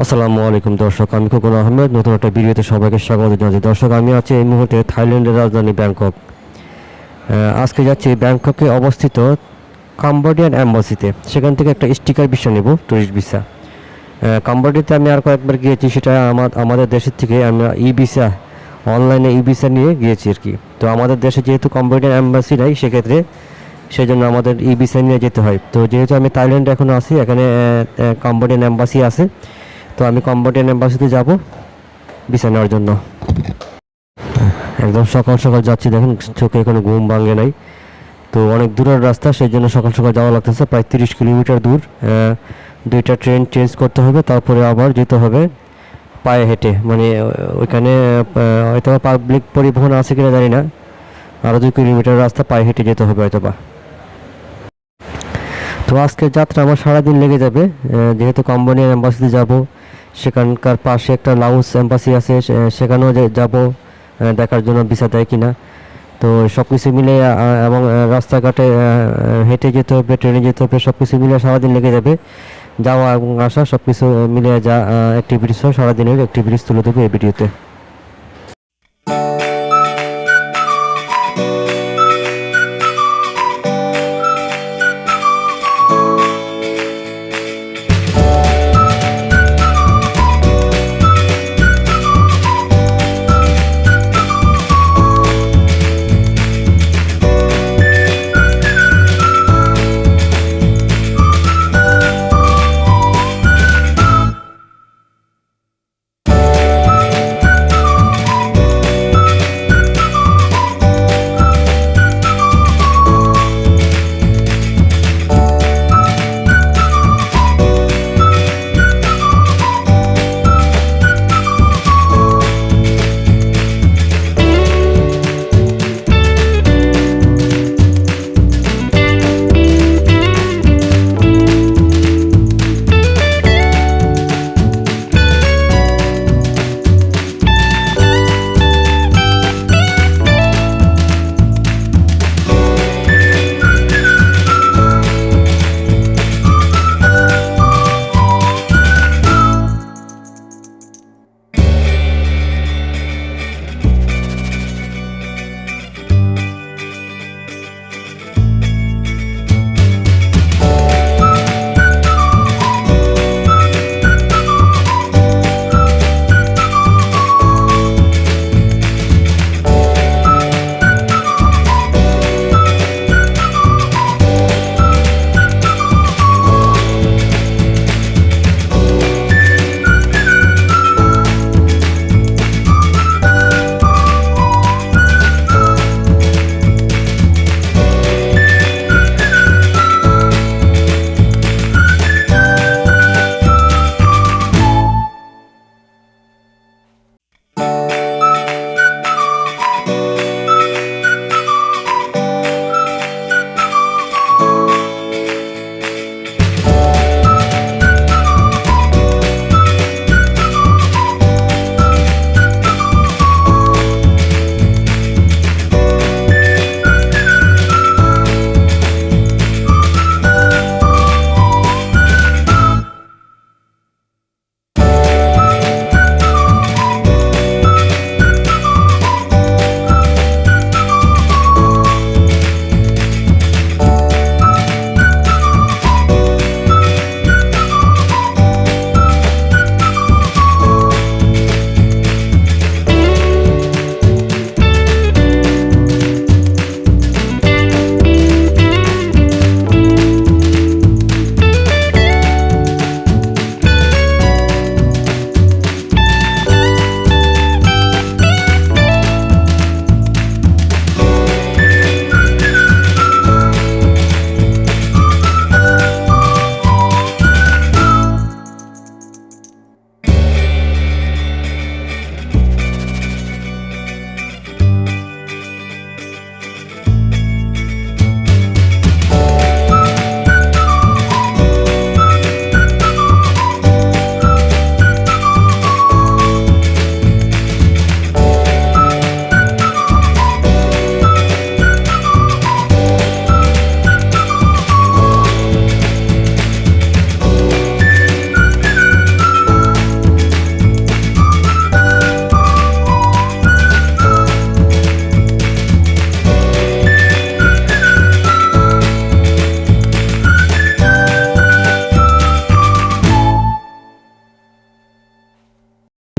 আসসালামু আলাইকুম দর্শক, আমি খোকন আহমেদ নতুন একটা ভিডিওতে সবাইকে স্বাগত জানাচ্ছি। দর্শক, আমি আছি এই মুহূর্তে থাইল্যান্ডের রাজধানী ব্যাংকক। আজকে যাচ্ছি ব্যাংককে অবস্থিত কাম্বোডিয়ান অ্যাম্বাসিতে। সেখান থেকে একটা স্টিকার ভিসা নেব, ট্যুরিস্ট ভিসা। কাম্বোডিয়াতে আমি আর কয়েকবার গিয়েছি, সেটা আমাদের দেশের থেকে আমরা ই ভিসা, অনলাইনে ই ভিসা নিয়ে গিয়েছি আর কি। তো আমাদের দেশে যেহেতু কাম্বোডিয়ান অ্যাম্বাসি নাই, সেক্ষেত্রে সেই জন্য আমাদের ই ভিসা নিয়ে যেতে হয়। তো যেহেতু আমি থাইল্যান্ডে এখনও আছি, এখানে কাম্বোডিয়ান অ্যাম্বাসি আছে, তো আমি কম্বোডিয়ান এম্বাসিতে যাব ভিসা নেওয়ার জন্য। একদম সকাল সকাল যাচ্ছি, দেখেন চোখে এখনো ঘুম ভাঙে নাই। তো অনেক দূরের রাস্তা, সেই জন্য সকাল সকাল যাওয়া লাগতেছে, প্রায় 30 কিলোমিটার দূর। দুইটা ট্রেন চেঞ্জ করতে হবে, তারপরে আবার যেতে হবে পায়ে হেঁটে। মানে ওইখানে হয়তো পাবলিক পরিবহন আছে কিনা জানি না, আরও 2 কিলোমিটার রাস্তা পায়ে হেঁটে যেতে হবে হয়তোবা। তো আজকের যাত্রা আমার সারাদিন লেগে যাবে, যেহেতু কম্বোডিয়ান এম্বাসিতে যাব। সেখানকার পাশে একটা লাউস এম্বাসি আছে, সেখানেও যাব দেখার জন্য ভিসা দেয় কিনা। তো সব কিছু মিলে এবং রাস্তাঘাটে হেঁটে যেতে হবে, ট্রেনে যেতে হবে, সব কিছু মিলে সারাদিন লেগে যাবে। যাওয়া এবং আসা সব কিছু মিলে যা অ্যাক্টিভিটিস হয়, সারাদিনের অ্যাক্টিভিটিস তুলে দেবো এই ভিডিওতে।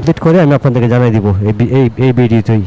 আপডেট করে আমি আপনাদেরকে জানাই দিব এই ভিডিওতেই।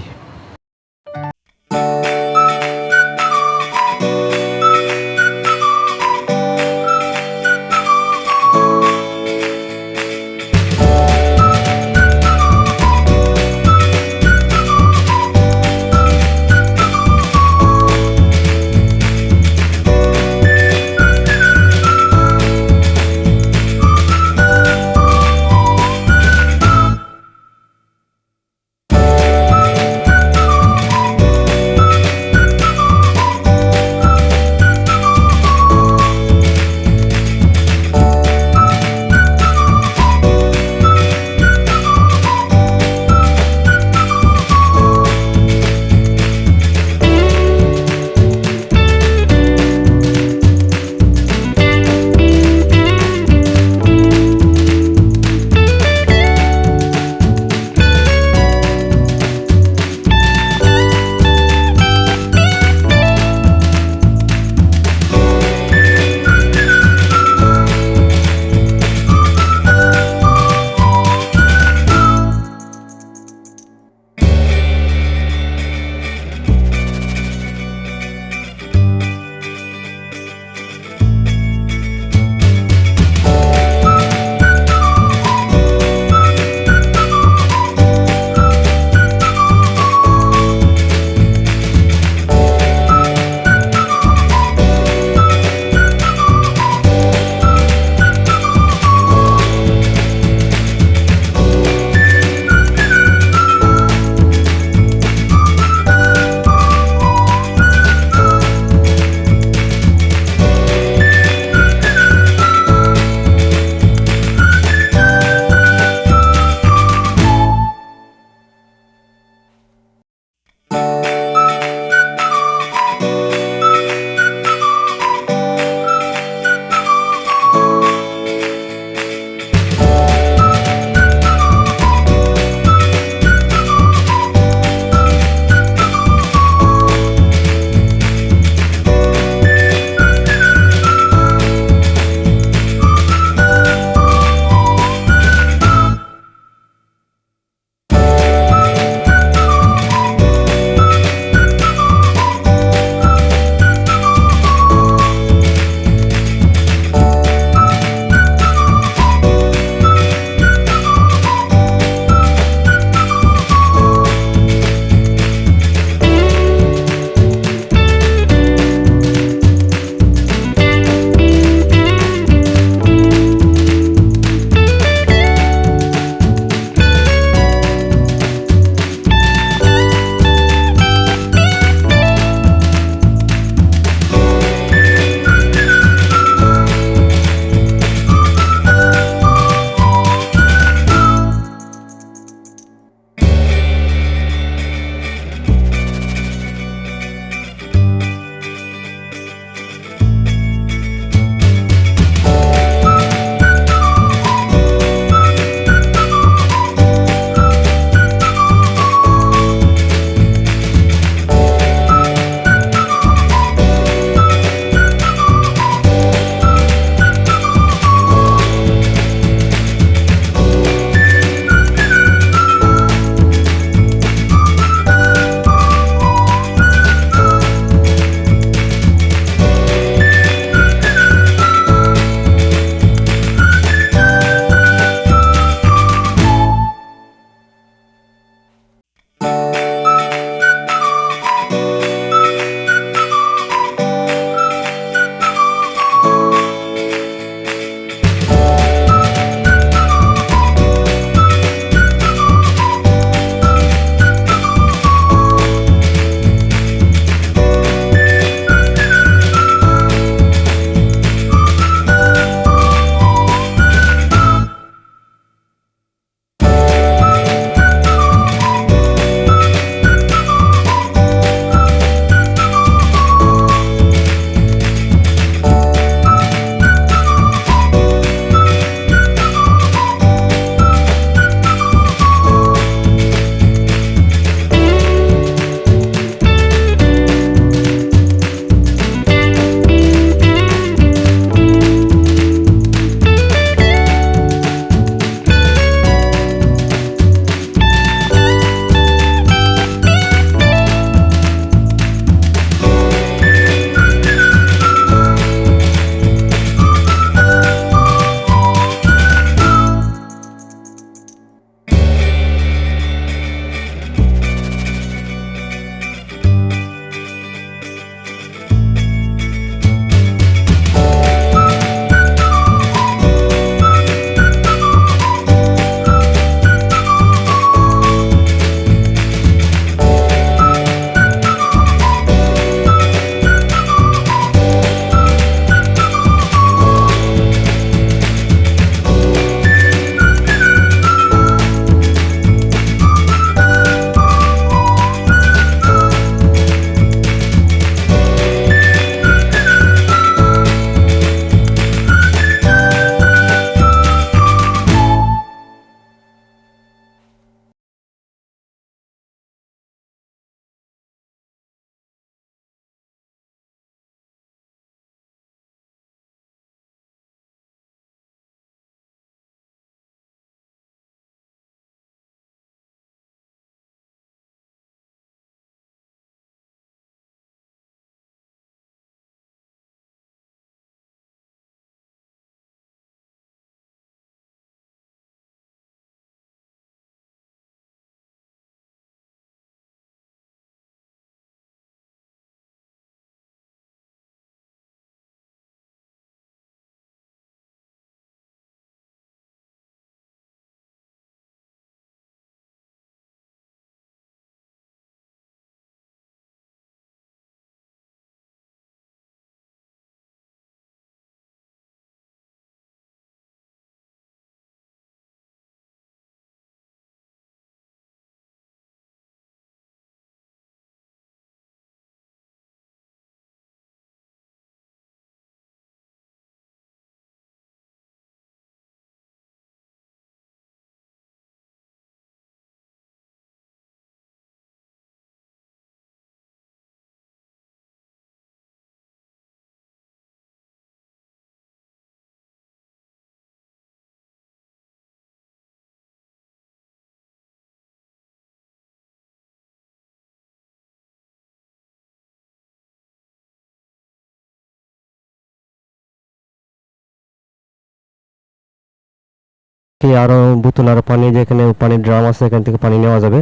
কি আরও বোতল আরও পানি, যেখানে পানির ড্রাম আছে এখান থেকে পানি নেওয়া যাবে।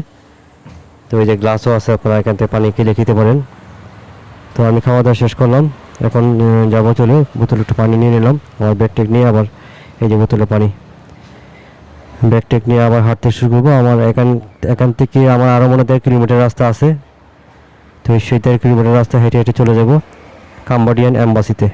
তো এই যে গ্লাসও আছে, আপনারা এখান থেকে পানি কিনে খেতে পারেন। তো আমি খাওয়া দাওয়া শেষ করলাম, এখন যাবো চলে বোতলে একটু পানি নিয়ে নিলাম। আমার ব্যাগটেক নিয়ে আবার এই যে বোতলে পানি, ব্যাগটেক নিয়ে আবার হাঁটতে শুরু করবো। আমার এখান থেকে আমার আরও মনে 1.5 কিলোমিটার রাস্তা আছে। তো সেই 1.5 কিলোমিটার রাস্তা হেঁটে হেঁটে চলে যাব কাম্বোডিয়ান অ্যাম্বাসিতে।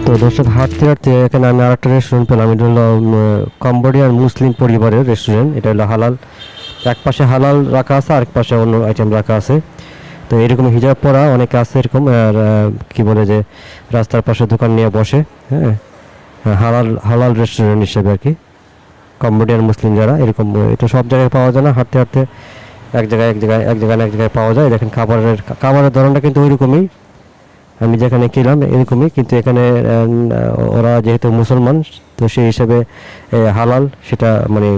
তো দর্শক, হাঁটতে হাঁটতে এখানে আমি আরেকটা রেস্টুরেন্ট পেলাম। এটা হলো কম্বোডিয়ান মুসলিম পরিবারের রেস্টুরেন্ট। এটা হলো হালাল, এক পাশে হালাল রাখা আছে, আরেক পাশে অন্য আইটেম রাখা আছে। তো এরকম হিজাব পরা অনেকে আছে এরকম, আর কি বলে যে রাস্তার পাশে দোকান নিয়ে বসে, হ্যাঁ, হালাল হালাল রেস্টুরেন্ট হিসেবে আর কি। কম্বোডিয়ান মুসলিম যারা এরকম, এটা সব জায়গায় পাওয়া যায় না, হাঁটতে হাঁটতে এক জায়গায় পাওয়া যায়। দেখেন খাবারের ধরনটা কিন্তু ওইরকমই, আমি যেখানে খেলাম এরকমই, কিন্তু এখানে ওরা যেহেতু মুসলমান, তো সেই হিসাবে হালাল, সেটা মানে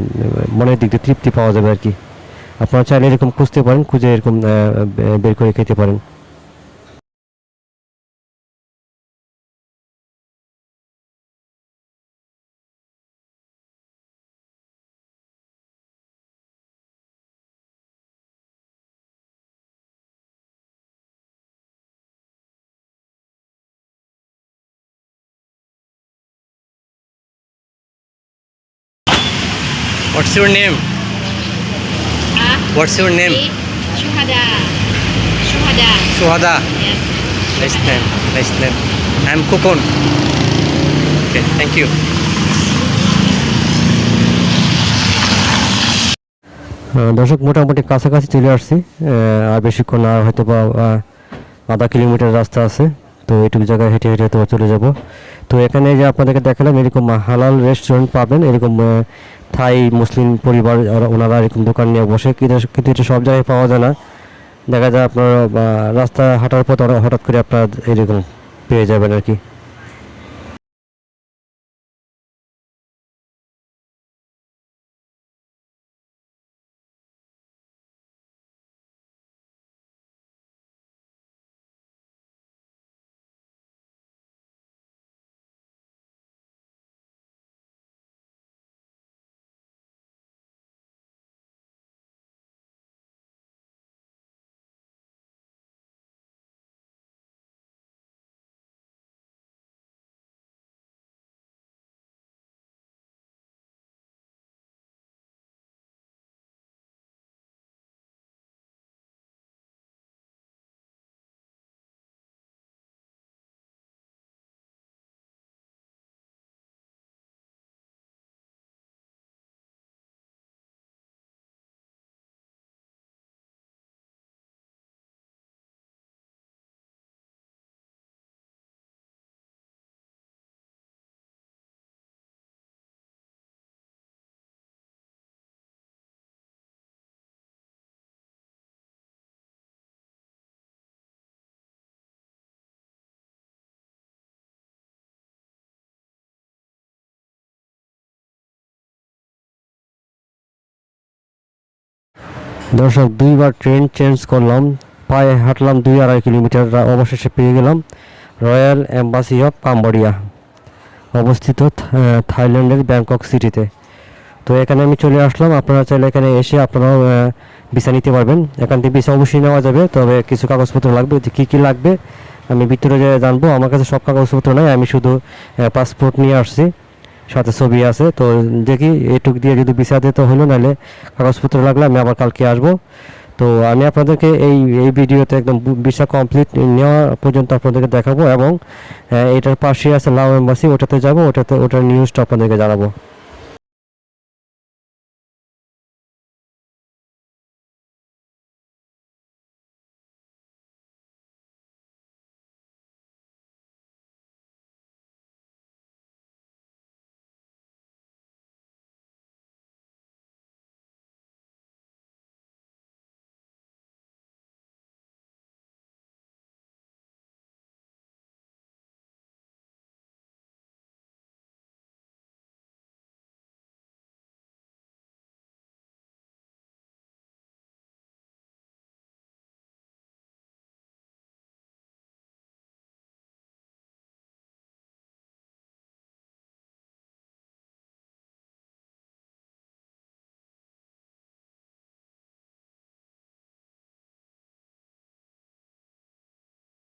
মনের দিক দিয়ে তৃপ্তি পাওয়া যাবে আর কি। আপনারা চাইলে এরকম খুঁজতে পারেন, খুঁজে এরকম বের করে খেতে পারেন। What's your name? What's your name? Shuhada. Shuhada. Suhada. Yes. Nice name. Nice name. I'm Kokon. Okay, thank you. দর্শক, মোটামুটি কাছাকাছি চলে আসছি, আর বেশিক্ষণ আর হয়তো বা আধা কিলোমিটার রাস্তা আছে। তো এইটুকু জায়গায় হেঁটে হেঁটে তো চলে যাব। তো এখানে যে আপনাদেরকে দেখালাম, এরকম হালাল রেস্টুরেন্ট পাবেন, এরকম থাই মুসলিম পরিবার ওনারা এরকম দোকান নিয়ে বসে, কিন্তু এটা সব জায়গায় পাওয়া যায় না। দেখা যায় আপনার রাস্তা হাঁটার পথ হঠাৎ করে আপনার এরকম পেয়ে যাবেন আর কি। দর্শক, 2বার ট্রেন চেঞ্জ করলাম, পায়ে হাঁটলাম 2-2.5 কিলোমিটার, অবশেষে পেয়ে গেলাম রয়্যাল এম্বাসি অফ কাম্বোডিয়া, অবস্থিত থাইল্যান্ডের ব্যাংকক সিটিতে। তো এখানে আমি চলে আসলাম। আপনারা চাইলে এখানে এসে আপনারাও ভিসা নিতে পারবেন। এখান থেকে ভিসা অবশ্যই নেওয়া যাবে, তবে কিছু কাগজপত্র লাগবে। কী কী লাগবে আমি ভিতরে যেয়ে জানবো। আমার কাছে সব কাগজপত্র নাই, আমি শুধু পাসপোর্ট নিয়ে আসছি, সাথে ছবি আছে। তো দেখি এটুক দিয়ে যদি ভিসা দিতে হলো, নাহলে কাগজপত্র লাগলে আমি আবার কালকে আসবো। তো আমি আপনাদেরকে এই ভিডিওতে একদম ভিসা কমপ্লিট নেওয়া পর্যন্ত আপনাদেরকে দেখাবো, এবং এটার পাশে আছে লাও এম্বাসি, ওটাতে যাব, ওটার নিউজটা আপনাদেরকে জানাবো।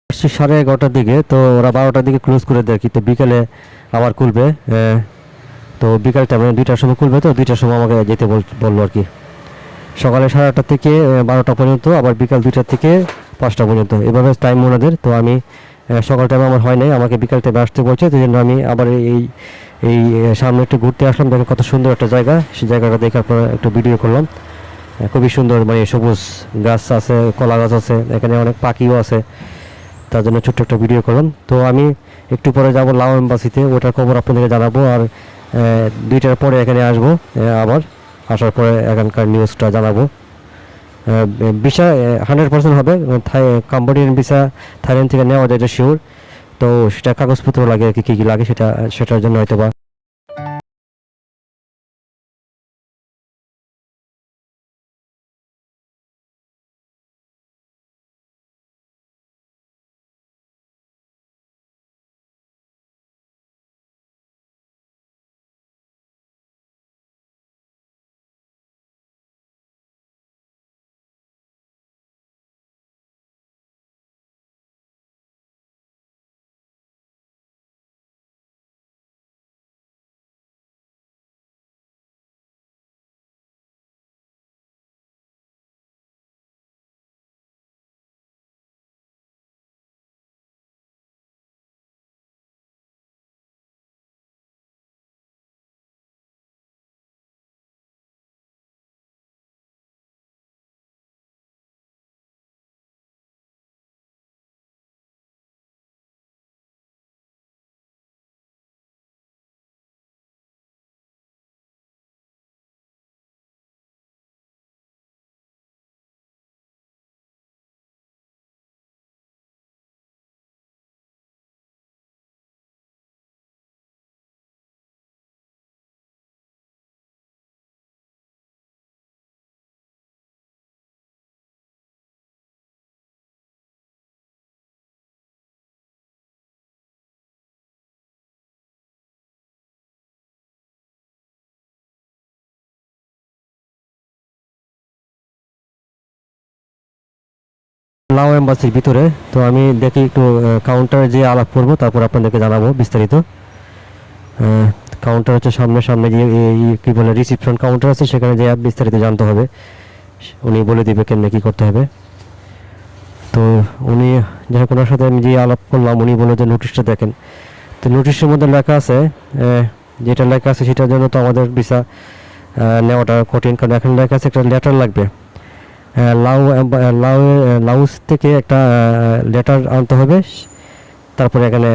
আসছি 11:30টার দিকে, তো ওরা 12টার দিকে ক্লোজ করে দেয়, কিন্তু বিকেলে আবার খুলবে। তো বিকাল টাইমে 2টার সময় খুলবে, তো 2টার সময় আমাকে যেতে বললো আর কি। সকালে 8:30 থেকে 12টা পর্যন্ত, আবার বিকাল 2টা থেকে 5টা পর্যন্ত, এভাবে টাইম ওনাদের। তো আমি সকাল টাইমে আমার হয় নাই, আমাকে বিকাল টাইমে আসতে বলছে, সেই জন্য আমি আবার এই এই সামনে একটু ঘুরতে আসলাম। দেখেন কত সুন্দর একটা জায়গা, সেই জায়গাটা দেখে আপনারা একটু ভিডিও করলাম। খুবই সুন্দর, মানে সবুজ গাছ আছে, কলা গাছ আছে, এখানে অনেক পাখিও আছে, তার জন্য ছোট্ট একটা ভিডিও করলাম। তো আমি একটু পরে যাব লাও এম্বাসিতে, ওটার খবর আপনাদেরকে জানাবো। আর 2টার পরে এখানে আসবো, আবার আসার পরে এখানকার নিউজটা জানাবো। ভিসা 100% হবে, কাম্বোডিয়ান ভিসা থাইল্যান্ড থেকে নেওয়া যায়, এটা শিওর। তো সেটা কাগজপত্র লাগে আর কি, কী কী লাগে সেটার জন্য হয়তো বা লাও এম্বাসির ভিতরে। তো আমি দেখি একটু কাউন্টারে যে আলাপ করবো, তারপর আপনাদেরকে জানাবো বিস্তারিত। কাউন্টার হচ্ছে সামনে সামনে যে কি বলে রিসিপশন কাউন্টার আছে, সেখানে যে বিস্তারিত জানতে হবে, উনি বলে দিবে কেমনে কী করতে হবে। তো উনি যাই হোক, ওনার সাথে আমি যে আলাপ করলাম, উনি বললো যে নোটিশটা দেখেন। তো নোটিশের মধ্যে লেখা আছে, যেটা লেখা আছে সেটার জন্য তো আমাদের ভিসা নেওয়াটা কঠিন, কারণ এখানে লেখা আছে একটা লেটার লাগবে। লাউস থেকে একটা লেটার আনতে হবে, তারপরে এখানে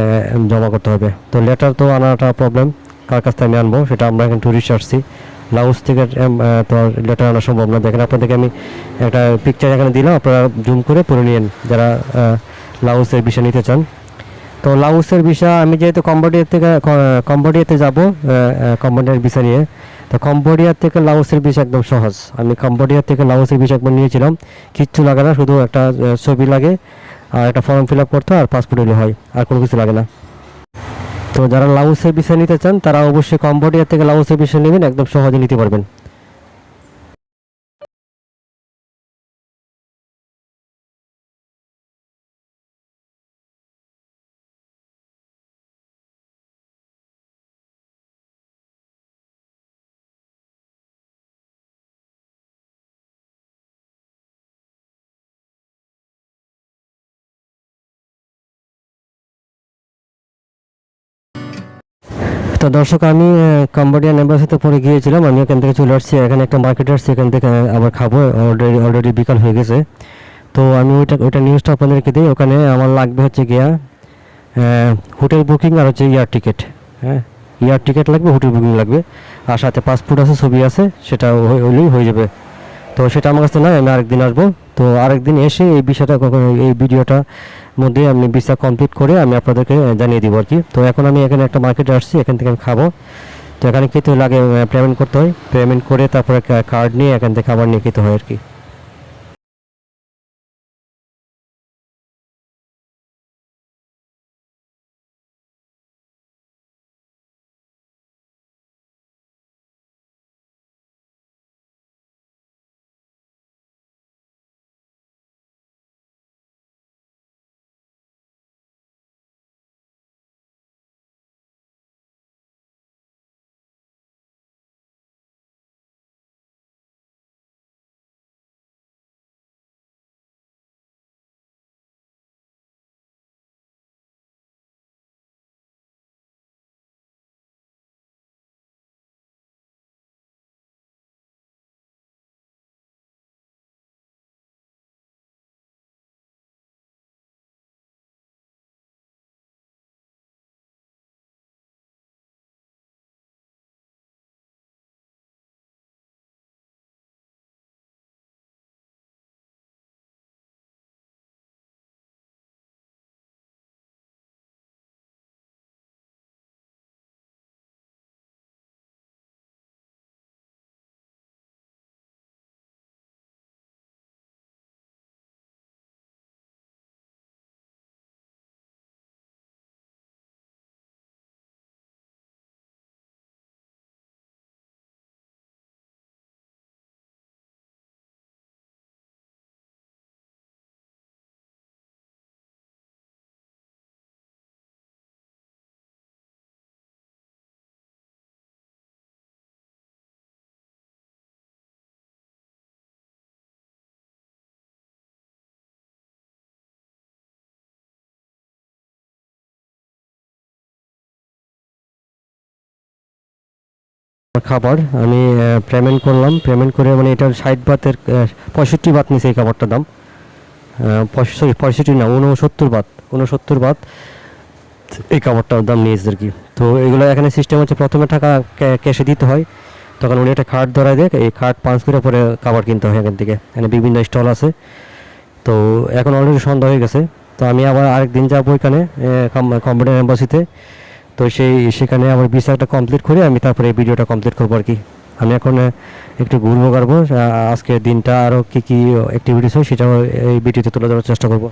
জমা করতে হবে। তো লেটার তো আনাটা প্রবলেম, কার কাছ থেকে আমি আনবো, সেটা আমরা এখন টুরিস্ট আসছি। লাউস থেকে তো লেটার আনা সম্ভব না। দেখেন আপনাদেরকে আমি একটা পিকচার এখানে দিলাম, আপনারা জুম করে পড়ে নিন যারা লাউসের বিষয় নিতে চান। তো লাউসের ভিসা, আমি যেহেতু কম্বোডিয়াতে যাব, কম্বোডিয়ার ভিসা নিয়ে। তো কম্বোডিয়া থেকে লাওসের ভিসা একদম সহজ। আমি কম্বোডিয়া থেকে লাওসের ভিসা একবার নিয়েছিলাম, কিচ্ছু লাগে না, শুধু একটা ছবি লাগে আর একটা ফর্ম ফিল আপ করতে, আর পাসপোর্ট হলে হয়, আর কোনো কিছু লাগে না। তো যারা লাওসের ভিসা নিতে চান, তারা অবশ্যই কম্বোডিয়া থেকে লাওসের ভিসা নেবেন, একদম সহজে নিতে পারবেন। তো দর্শক আমি কাম্বোডিয়ান এম্বাসিতে পরে গিয়েছিলাম, আমি এখান থেকে চলে আসছি, এখানে একটা মার্কেট আসছি, এখান থেকে আবার খাবো, অলরেডি বিকাল হয়ে গেছে। তো আমি ওইটা নিউজটা আপনাদেরকে দিই। ওখানে আমার লাগবে হচ্ছে গিয়া হোটেল বুকিং আর হচ্ছে এয়ার টিকিট। হ্যাঁ, এয়ার টিকিট লাগবে, হোটেল বুকিং লাগবে, আর সাথে পাসপোর্ট আছে, ছবি আছে, সেটা হইলেই হয়ে যাবে। তো সেটা আমার কাছে নয়, আমি আরেকদিন আসবো। তো আরেকদিন এসে এই বিষয়টা এই ভিডিওটার মধ্যে আমি ভিসা কমপ্লিট করে আমি আপনাদেরকে জানিয়ে দিব আর কি। তো এখন আমি এখানে একটা মার্কেটে আসছি, এখান থেকে আমি খাবো। তো এখানে খেতে হলে আগে পেমেন্ট করতে হয়, পেমেন্ট করে তারপরে কার্ড নিয়ে এখান থেকে খাবার নিয়ে খেতে হয় আর কি। খাবার আমি পেমেন্ট করলাম, পেমেন্ট করে মানে এটার 60 বাতের 65 বাত নিচে এই খাবারটার দাম। 65 না, 69 বাত, 69 বাত এই খাবারটার দাম নিয়েছে আর কি। তো এগুলো এখানে সিস্টেম হচ্ছে প্রথমে টাকা ক্যাশে দিতে হয়, তখন উনি একটা কার্ড ধরায় দেয়, এই কার্ড পাঞ্চ করে পরে খাবার কিনতে হয় এখান থেকে। এখানে বিভিন্ন স্টল আছে। তো এখন অলরেডি সন্ধ্যা হয়ে গেছে। তো আমি আবার আরেকদিন যাবো এখানে কম্বোডিয়ান এম্বাসিতে। তো সেখানে আমার ভিসাটা কমপ্লিট করে আমি তারপরে এই ভিডিওটা কমপ্লিট করবো আর কি। আমি এখন একটু ঘুরবো গাড়বো, আজকের দিনটা আরও কী কী অ্যাক্টিভিটিস হয় সেটাও এই ভিডিওতে তুলে ধরার চেষ্টা করবো।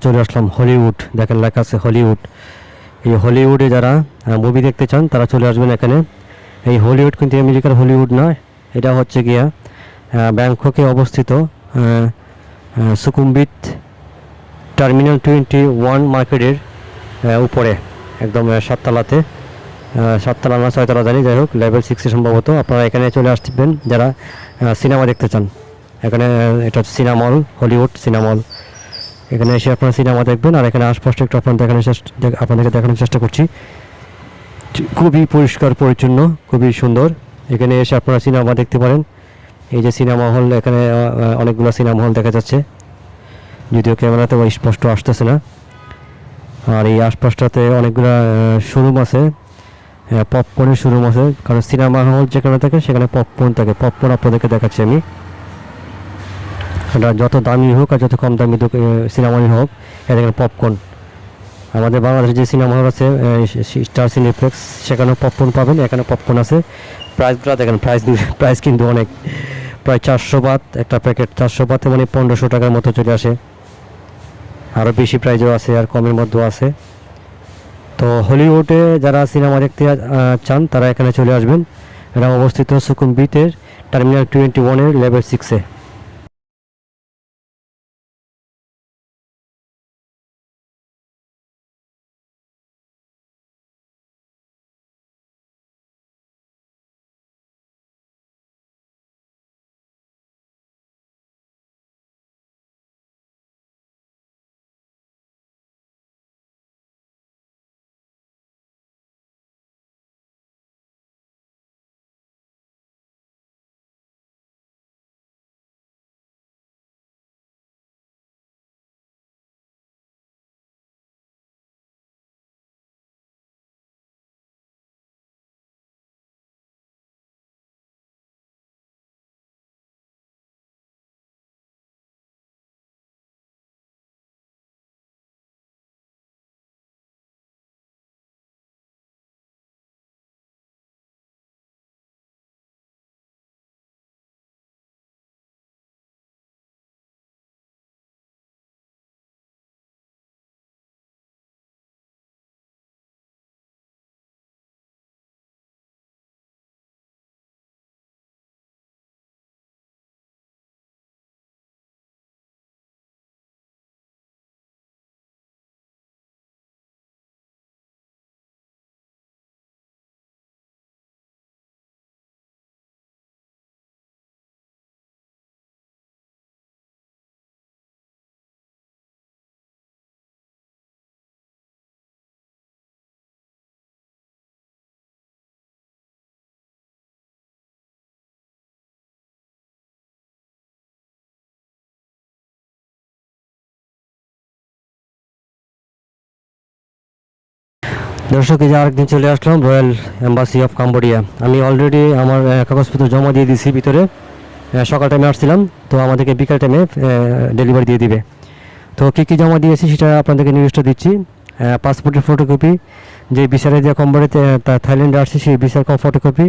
চলে আসলাম হলিউড, দেখেন লেখা আছে হলিউড। এই হলিউডে যারা মুভি দেখতে চান তারা চলে আসবেন এখানে। এই হলিউড কিন্তু আমেরিকার হলিউড না, এটা হচ্ছে গিয়া ব্যাংককে অবস্থিত সুকুমবিট টার্মিনাল 21 মার্কেটের উপরে একদম সাততলাতে, সাততলা না ছয়তলা জানি, যাই হোক লেভেল 6 সম্ভবত। আপনারা এখানে চলে আসবেন যারা সিনেমা দেখতে চান। এখানে এটা cinema hall, Hollywood cinema hall. এখানে এসে আপনারা সিনেমা দেখবেন। আর এখানে আশপাশটা একটু আপনাদেরকে দেখানোর চেষ্টা করছি। খুবই পরিষ্কার পরিচ্ছন্ন, খুবই সুন্দর। এখানে এসে আপনারা সিনেমা দেখতে পারেন। এই যে সিনেমা হল, এখানে অনেকগুলো সিনেমা হল দেখা যাচ্ছে, যদিও ক্যামেরাতে স্পষ্ট আসতেছে না। আর এই আশপাশটাতে অনেকগুলো শোরুম আছে, পপকর্নের শোরুম আছে, কারণ সিনেমা হল যেখানে থাকে সেখানে পপকর্ন থাকে। পপকর্ন আপনাদেরকে দেখাচ্ছি আমি। এটা যত দামি হোক আর যত কম দামি সিনেমা হোক, এখানে পপকর্ন। আমাদের বাংলাদেশে যে সিনেমা হল আছে স্টার সিনেপ্লেক্স, সেখানেও পপকর্ন পাবেন, এখানে পপকর্ন আছে। প্রাইসগুলো দেখেন, প্রাইস কিন্তু অনেক, প্রায় 400 বাত একটা প্যাকেট। 400 বাতে মানে 1500 টাকার মতো চলে আসে। আরও বেশি প্রাইজও আছে আর কমের মধ্যেও আছে। তো হলিউডে যারা সিনেমা দেখতে চান তারা এখানে চলে আসবেন। এটা অবস্থিত সুকুমবিটের টার্মিনাল 21-এর লেভেল 6-এ। দর্শক, এই যে আরেকদিন চলে আসলাম রয়্যাল এম্বাসি অফ কাম্বোডিয়া। আমি অলরেডি আমার কাগজপত্র জমা দিয়ে দিয়েছি ভিতরে। সকাল টাইমে আসছিলাম, তো আমাদেরকে বিকাল টাইমে ডেলিভারি দিয়ে দিবে। তো কী কী জমা দিয়েছি সেটা আপনাদেরকে নিউজটা দিচ্ছি। পাসপোর্টের ফটোকপি, যে ভিসারে যে কোম্পানিতে থাইল্যান্ডে আসছে সেই ভিসার ফটোকপি,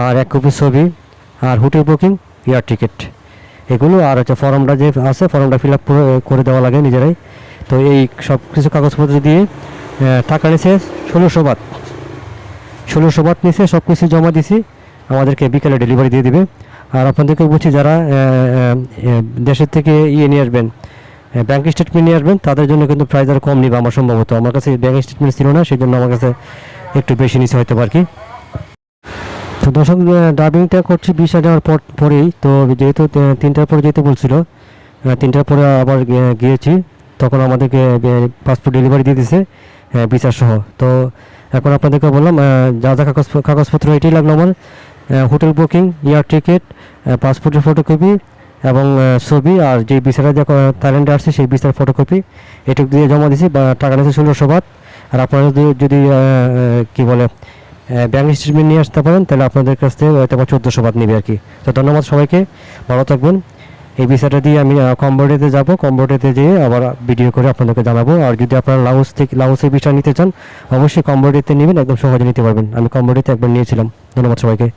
আর 1 কপি ছবি, আর হোটেল বুকিং, এয়ার টিকিট, এগুলো। আর হচ্ছে ফর্মটা যে আছে, ফর্মটা ফিল আপ করে দেওয়া লাগে নিজেরাই। তো এই সব কিছু কাগজপত্র দিয়ে টাকা নিয়েছে 1600 বাত। 1600 বাত নিয়েছে, সব কিছু জমা দিছি। আমাদেরকে বিকেলে ডেলিভারি দিয়ে দিবে। আর আপনাদেরকে বলছি, যারা দেশের থেকে নিয়ে আসবেন, ব্যাঙ্ক স্টেটমেন্ট নিয়ে আসবেন, তাদের জন্য কিন্তু প্রাইস আর কম নিবে আমার সম্ভবত। আমার কাছে ব্যাঙ্ক স্টেটমেন্ট ছিল না, সেই জন্য আমার কাছে একটু বেশি নিচে হয়তো আর কি। তো দর্শক, ড্রাইভিংটা করছি ভিসা দেওয়ার পরেই। তো যেহেতু 3টার পরে যেতে বলছিল, 3টার পরে আবার গিয়েছি, তখন আমাদেরকে পাসপোর্ট ডেলিভারি দিয়ে দিছে ভিসা সহ। তো এখন আপনাদেরকে বললাম যা যা কাগজপত্র এটাই লাগলো আমার। হোটেল বুকিং, এয়ার টিকিট, পাসপোর্টের ফটোকপি এবং ছবি, আর যে ভিসাটা যে থাইল্যান্ডে আসছে সেই ভিসার ফটোকপি, এটুকু দিয়ে জমা দিয়েছি। টাকা নিয়েছে 1600 বাত। আর আপনারা যদি কী বলে ব্যাঙ্ক স্টেটমেন্ট নিয়ে আসতে পারেন, তাহলে আপনাদের কাছ থেকে হয়তো 1400 বাত নেবে আর কি। তো ধন্যবাদ সবাইকে, ভালো থাকবেন। এই ভিসাটা দিয়ে আমি কম্বোডিয়াতে যাব। কম্বোডিয়াতে যেয়ে আবার ভিডিও করে আপনাদেরকে জানাবো। আর যদি আপনারা লাওসের ভিসা নিতে চান, অবশ্যই কম্বোডিয়াতে নেবেন, একদম সহজে নিতে পারবেন। আমি কম্বোডিয়াতে একবার নিয়েছিলাম। ধন্যবাদ সবাইকে।